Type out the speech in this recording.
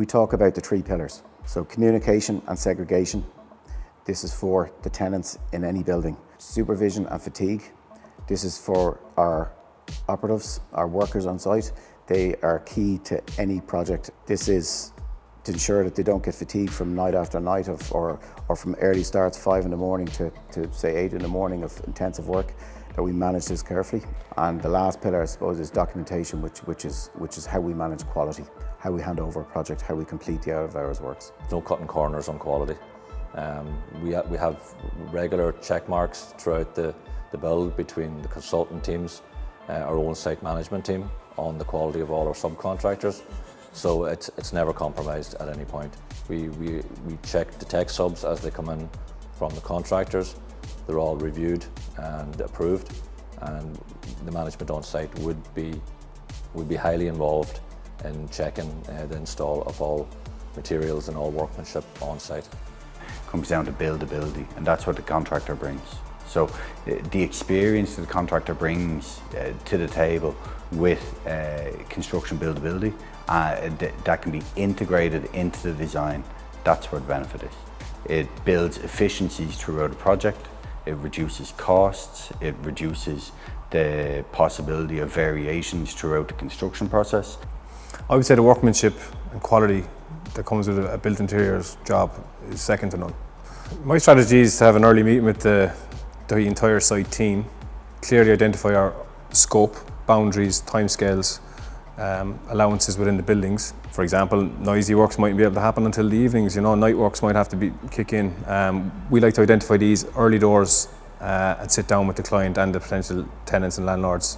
We talk about the three pillars. So communication and segregation. This is for the tenants in any building. Supervision and fatigue. This is for our operatives, our workers on site. They are key to any project. This is to ensure that they don't get fatigued from night after night or from early starts, 5 in the morning to say 8 in the morning of intensive work, that we manage this carefully. And the last pillar, I suppose, is documentation, which is how we manage quality, how we hand over a project, how we complete the out-of-hours works. No cutting corners on quality. We have regular check marks throughout the build between the consultant teams, our own site management team, on the quality of all our subcontractors. So it's never compromised at any point. We check the tech subs as they come in from the contractors. They're all reviewed and approved, and the management on site would be highly involved in checking the install of all materials and all workmanship on site. Comes down to buildability, and that's what the contractor brings. So the experience that the contractor brings to the table with construction buildability, that can be integrated into the design, that's where the benefit is. It builds efficiencies throughout the project, it reduces costs, it reduces the possibility of variations throughout the construction process. I would say the workmanship and quality that comes with a built interiors job is second to none. My strategy is to have an early meeting with the entire site team, clearly identify our scope, boundaries, timescales, allowances within the buildings. For example, noisy works mightn't be able to happen until the evenings, night works might have to kick in. We like to identify these early doors and sit down with the client and the potential tenants and landlords